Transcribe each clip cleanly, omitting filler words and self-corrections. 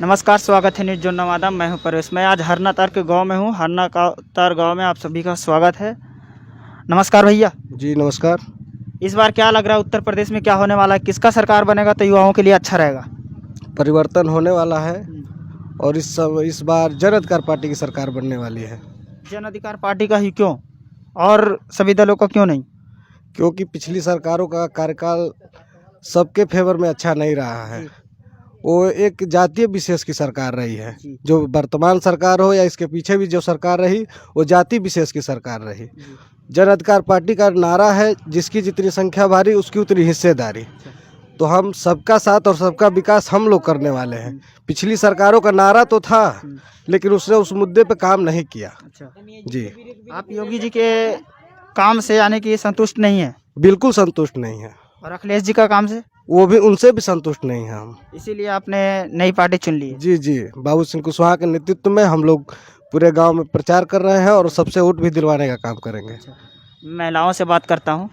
नमस्कार, स्वागत है न्यूज़ जोन नवादा। मैं हूं परवेश। मैं आज हरनातार के गांव में हूं। हरनातार गांव में आप सभी का स्वागत है। नमस्कार भैया। जी नमस्कार। इस बार क्या लग रहा है, उत्तर प्रदेश में क्या होने वाला है? किसका सरकार बनेगा तो युवाओं के लिए अच्छा रहेगा? परिवर्तन होने वाला है और इस बार जन अधिकार पार्टी की सरकार बनने वाली है। जन अधिकार पार्टी का ही क्यों, और सभी दलों का क्यों नहीं? क्योंकि पिछली सरकारों का कार्यकाल सबके फेवर में अच्छा नहीं रहा है। वो एक जातीय विशेष की सरकार रही है। जो वर्तमान सरकार हो या इसके पीछे भी जो सरकार रही, वो जाति विशेष की सरकार रही। जन अधिकार पार्टी का नारा है, जिसकी जितनी संख्या भारी उसकी उतनी हिस्सेदारी। तो हम सबका साथ और सबका विकास हम लोग करने वाले हैं। पिछली सरकारों का नारा तो था, लेकिन उसने उस मुद्दे पे काम नहीं किया। जी, आप योगी जी के काम से यानी कि संतुष्ट नहीं है? बिल्कुल संतुष्ट नहीं है। और अखिलेश जी का काम से? वो भी, उनसे भी संतुष्ट नहीं है हम। इसीलिए आपने नई पार्टी चुन ली है? जी जी, बाबू सिंह कुशवाहा के नेतृत्व में हम लोग पूरे गांव में प्रचार कर रहे हैं और सबसे वोट भी दिलवाने का काम करेंगे। महिलाओं से बात करता हूँ।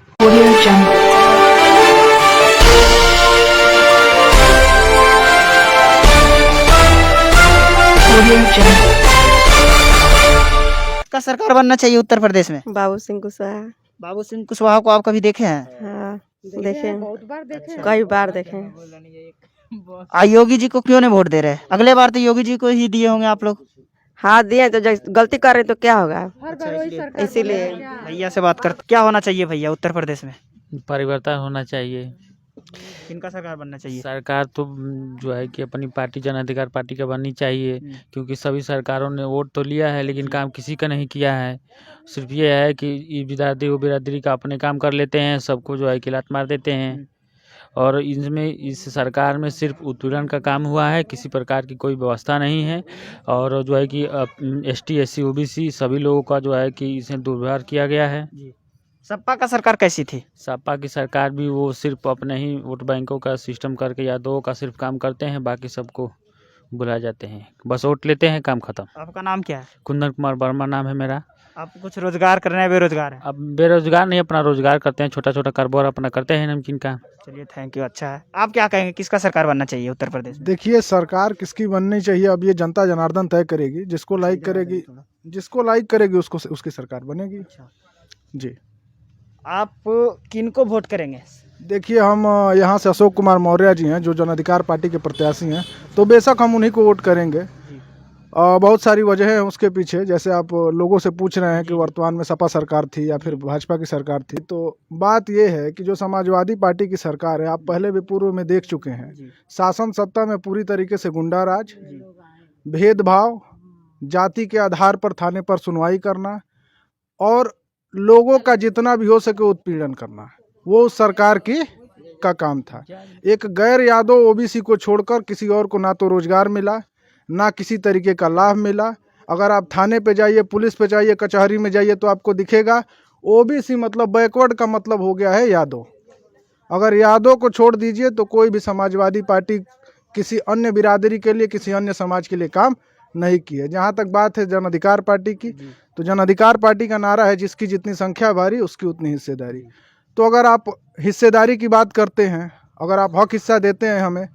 का सरकार बनना चाहिए उत्तर प्रदेश में? बाबू सिंह कुशवाहा। बाबू सिंह कुशवाहा को आप कभी देखे हैं? हाँ देखे, कई बार देखे। योगी जी को क्यों नहीं वोट दे रहे? अगले बार तो योगी जी को ही दिए होंगे आप लोग। हाँ दिए, तो गलती कर रहे तो क्या होगा, इसीलिए। भैया से बात करते, क्या होना चाहिए भैया उत्तर प्रदेश में? परिवर्तन होना चाहिए। किनका सरकार बनना चाहिए? सरकार तो जो है कि अपनी पार्टी जन अधिकार पार्टी का बननी चाहिए, क्योंकि सभी सरकारों ने वोट तो लिया है लेकिन काम किसी का नहीं किया है। सिर्फ ये है कि ये बिरादरी वो बिरादरी का अपने काम कर लेते हैं, सबको जो है कि लात मार देते हैं। और इस सरकार में सिर्फ उत्पीड़न का काम हुआ है, किसी प्रकार की कोई व्यवस्था नहीं है। और जो है कि ST SC OBC सभी लोगों का जो है कि इसे दुर्व्यवहार किया गया है। सपा का सरकार कैसी थी? सपा की सरकार भी वो सिर्फ अपने ही वोट बैंकों का सिस्टम करके यादवों का सिर्फ काम करते हैं, बाकी सबको बुला जाते हैं, बस वोट लेते हैं, काम खत्म। आपका नाम क्या है? कुंदन कुमार वर्मा नाम है मेरा। आप कुछ रोजगार कर रहे हैं, बेरोजगार है? अब बेरोजगार नहीं, अपना रोजगार करते हैं, छोटा छोटा कारोबार अपना करते हैं, नमकीन का। चलिए, थैंक यू, अच्छा है। आप क्या कहेंगे, किसका सरकार बनना चाहिए उत्तर प्रदेश में? देखिए, सरकार किसकी बननी चाहिए अब ये जनता जनार्दन तय करेगी। जिसको लाइक करेगी उसको उसकी सरकार बनेगी। जी। आप किनको वोट करेंगे? देखिए, हम यहाँ से अशोक कुमार मौर्य जी हैं जो जन अधिकार पार्टी के प्रत्याशी हैं, तो बेशक हम उन्हीं को वोट करेंगे। बहुत सारी वजह है उसके पीछे, जैसे आप लोगों से पूछ रहे हैं कि वर्तमान में सपा सरकार थी या फिर भाजपा की सरकार थी, तो बात ये है कि जो समाजवादी पार्टी की सरकार है, आप पहले भी पूर्व में देख चुके हैं, शासन सत्ता में पूरी तरीके से गुंडाराज, भेदभाव, जाति के आधार पर थाने पर सुनवाई करना और लोगों का जितना भी हो सके उत्पीड़न करना, वो उस सरकार का काम था। एक गैर यादव OBC को छोड़कर किसी और को ना तो रोजगार मिला, ना किसी तरीके का लाभ मिला। अगर आप थाने पे जाइए, पुलिस पे जाइए, कचहरी में जाइए, तो आपको दिखेगा OBC मतलब बैकवर्ड का मतलब हो गया है यादव। अगर यादव को छोड़ दीजिए तो कोई भी समाजवादी पार्टी किसी अन्य बिरादरी के लिए, किसी अन्य समाज के लिए काम नहीं की है। जहाँ तक बात है जन अधिकार पार्टी की, तो जन अधिकार पार्टी का नारा है, जिसकी जितनी संख्या भारी उसकी उतनी हिस्सेदारी। तो अगर आप हिस्सेदारी की बात करते हैं, अगर आप हक हिस्सा देते हैं हमें,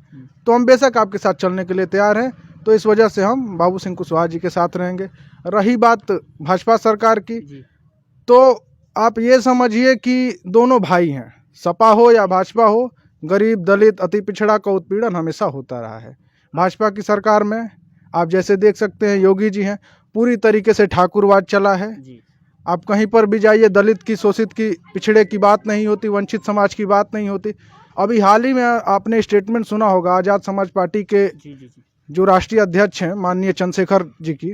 तो हम बेशक आपके साथ चलने के लिए तैयार हैं। तो इस वजह से हम बाबू सिंह कुशवाहा जी के साथ रहेंगे। रही बात भाजपा सरकार की, तो आप ये समझिए कि दोनों भाई हैं, सपा हो या भाजपा हो, गरीब, दलित, अति पिछड़ा का उत्पीड़न हमेशा होता रहा है। भाजपा की सरकार में आप जैसे देख सकते हैं, योगी जी हैं, पूरी तरीके से ठाकुरवाद चला है। आप कहीं पर भी जाइए, दलित की, शोषित की, पिछड़े की बात नहीं होती, वंचित समाज की बात नहीं होती। अभी हाल ही में आपने स्टेटमेंट सुना होगा आज़ाद समाज पार्टी के जो राष्ट्रीय अध्यक्ष हैं माननीय चंद्रशेखर जी की,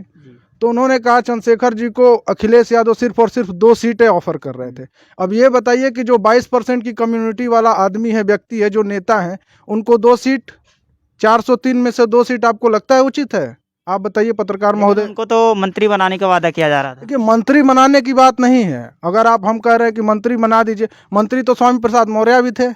तो उन्होंने कहा चंद्रशेखर जी को अखिलेश यादव सिर्फ और सिर्फ 2 सीटें ऑफर कर रहे थे। अब ये बताइए कि जो 22% की कम्युनिटी वाला आदमी है, व्यक्ति है, जो नेता है, उनको 2 सीट, 403 में से 2 सीट आपको लगता है उचित है? आप बताइए पत्रकार महोदय। उनको तो मंत्री बनाने का वादा किया जा रहा था। देखिए, मंत्री बनाने की बात नहीं है। अगर हम कह रहे हैं कि मंत्री बना दीजिए, मंत्री तो स्वामी प्रसाद मौर्य भी थे,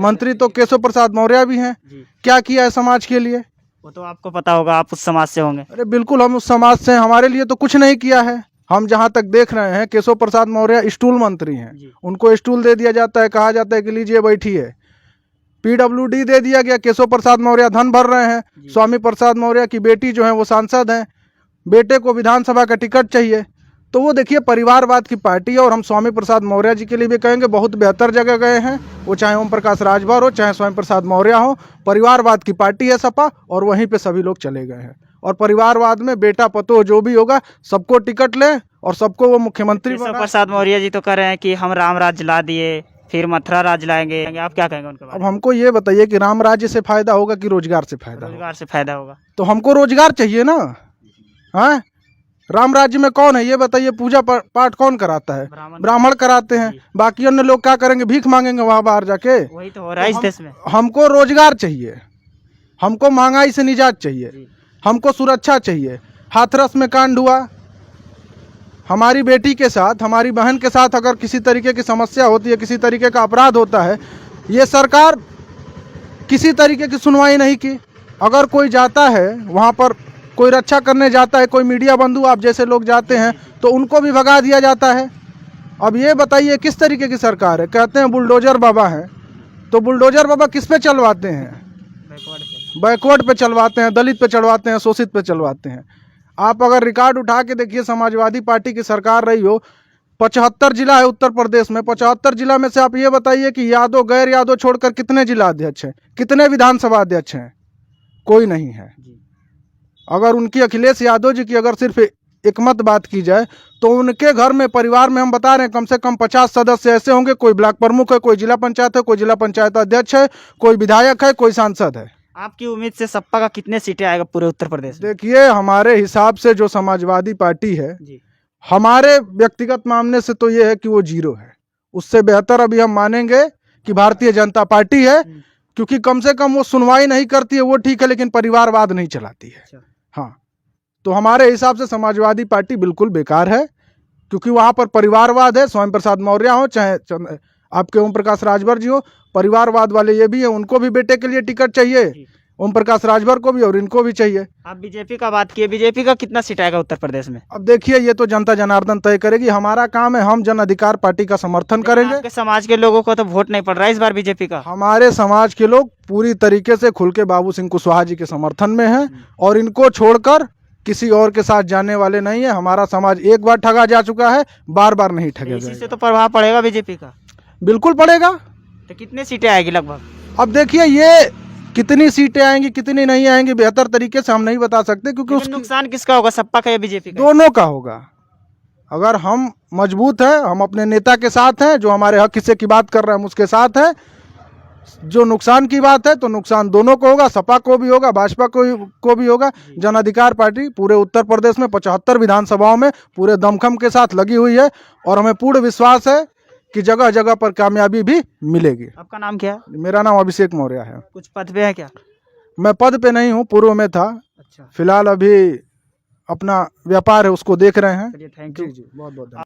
मंत्री तो केशव प्रसाद मौर्य भी हैं। क्या किया है समाज के लिए? वो तो आपको पता होगा, आप उस समाज से होंगे। अरे बिल्कुल, हम उस समाज से, हमारे लिए तो कुछ नहीं किया है। हम जहाँ तक देख रहे हैं, केशव प्रसाद मौर्य स्टूल मंत्री हैं, उनको स्टूल दे दिया जाता है, कहा जाता है कि लीजिए बैठिए। PWD दे दिया गया, केशव प्रसाद मौर्य धन भर रहे हैं, स्वामी प्रसाद मौर्य की बेटी जो है वो सांसद हैं, बेटे को विधानसभा का टिकट चाहिए। तो वो देखिए परिवारवाद की पार्टी है। और हम स्वामी प्रसाद मौर्य जी के लिए भी कहेंगे बहुत बेहतर जगह गए हैं, वो चाहे ओम प्रकाश राजभर हो चाहे स्वामी प्रसाद मौर्य हो, परिवारवाद की पार्टी है सपा, और वहीं पे सभी लोग चले गए हैं। और परिवारवाद में बेटा पतो जो भी होगा सबको टिकट ले और सबको वो मुख्यमंत्री केशव बनाए। प्रसाद मौर्य जी तो कह रहे हैं कि हम राम राज्य ला दिए, फिर मथुरा राज्य लाएंगे, आप क्या कहेंगे उनके बारे अब में? हमको ये बताइए कि राम राज्य से फायदा होगा कि रोजगार से फायदा होगा? रोजगार से फायदा होगा। तो हमको रोजगार चाहिए ना। हाँ, राम राज्य में कौन है ये बताइए? पूजा पाठ कौन कराता है? ब्राह्मण कराते हैं। बाकी अन्य लोग क्या करेंगे? भीख मांगेंगे वहां बाहर जाके। वही तो हो रहा है इस देश में। हमको रोजगार चाहिए, हमको महंगाई से निजात चाहिए, हमको सुरक्षा चाहिए। हाथरस में कांड हुआ, हमारी बेटी के साथ, हमारी बहन के साथ अगर किसी तरीके की समस्या होती है, किसी तरीके का अपराध होता है, ये सरकार किसी तरीके की सुनवाई नहीं की। अगर कोई जाता है वहाँ पर, कोई रक्षा करने जाता है, कोई मीडिया बंधु आप जैसे लोग जाते हैं तो उनको भी भगा दिया जाता है। अब ये बताइए किस तरीके की सरकार है? कहते हैं बुलडोजर बाबा हैं, तो बुलडोजर बाबा किस पे चलवाते हैं? बैकवर्ड पे चलवाते हैं, दलित पे चलवाते हैं, शोषित पे चलवाते हैं। आप अगर रिकॉर्ड उठा के देखिए, समाजवादी पार्टी की सरकार रही हो, 75 जिला है उत्तर प्रदेश में, 75 जिला में से आप ये बताइए कि यादव गैर यादव छोड़कर कितने जिला अध्यक्ष हैं, कितने विधानसभा अध्यक्ष हैं? कोई नहीं है। अगर उनकी अखिलेश यादव जी की अगर सिर्फ एक मत बात की जाए तो उनके घर में, परिवार में हम बता रहे हैं कम से कम 50 सदस्य ऐसे होंगे। कोई ब्लॉक प्रमुख है, कोई जिला पंचायत है, कोई जिला पंचायत अध्यक्ष है, कोई विधायक है, कोई सांसद है। आपकी उम्मीद से सपा का कितने सीटें आएगा पूरे उत्तर प्रदेश में? देखिए हमारे हिसाब से जो समाजवादी पार्टी है, हमारे व्यक्तिगत मामले से तो ये है कि वो 0 है। उससे बेहतर अभी हम मानेंगे कि भारतीय जनता पार्टी है, क्योंकि कम से कम वो सुनवाई नहीं करती है, वो ठीक है, लेकिन परिवारवाद नहीं चलाती है। हाँ, तो हमारे हिसाब से समाजवादी पार्टी बिल्कुल बेकार है, क्योंकि वहाँ पर परिवारवाद है। स्वामी प्रसाद मौर्य हो चाहे आपके ओम प्रकाश राजभर जी हो, परिवारवाद वाले ये भी है, उनको भी बेटे के लिए टिकट चाहिए, ओम प्रकाश राजभर को भी और इनको भी चाहिए। आप बीजेपी का बात किए, बीजेपी का कितना सीट आएगा उत्तर प्रदेश में? अब देखिए ये तो जनता जनार्दन तय करेगी। हमारा काम है, हम जन अधिकार पार्टी का समर्थन करेंगे। आपके समाज के लोगों को तो वोट नहीं पड़ रहा है इस बार बीजेपी का। हमारे समाज के लोग पूरी तरीके से खुल के बाबू सिंह कुशवाहा जी के समर्थन में हैं, और इनको छोड़कर किसी और के साथ जाने वाले नहीं है। हमारा समाज एक बार ठगा जा चुका है, बार बार नहीं ठगेगा। इसी से तो प्रभाव पड़ेगा बीजेपी का। बिल्कुल पड़ेगा। तो कितने सीटें आएगी लगभग? अब देखिए ये कितनी सीटें आएंगी कितनी नहीं आएंगी बेहतर तरीके से हम नहीं बता सकते, क्योंकि उसका नुकसान किसका होगा, सपा का या बीजेपी का? दोनों का होगा। अगर हम मजबूत हैं, हम अपने नेता के साथ हैं, जो हमारे हक हिस्से की बात कर रहे हैं हम उसके साथ हैं। जो नुकसान की बात है तो नुकसान दोनों को होगा, सपा को भी होगा, भाजपा को भी होगा। जन अधिकार पार्टी पूरे उत्तर प्रदेश में 75 विधानसभाओं में पूरे दमखम के साथ लगी हुई है, और हमें पूर्ण विश्वास है कि जगह जगह पर कामयाबी भी मिलेगी। आपका नाम क्या है? मेरा नाम अभिषेक मौर्य है। कुछ पद पे है क्या? मैं पद पे नहीं हूँ, पूर्व में था। अच्छा, फिलहाल अभी अपना व्यापार है उसको देख रहे हैं। चलिए थैंक यू। जी बहुत बहुत धन्यवाद।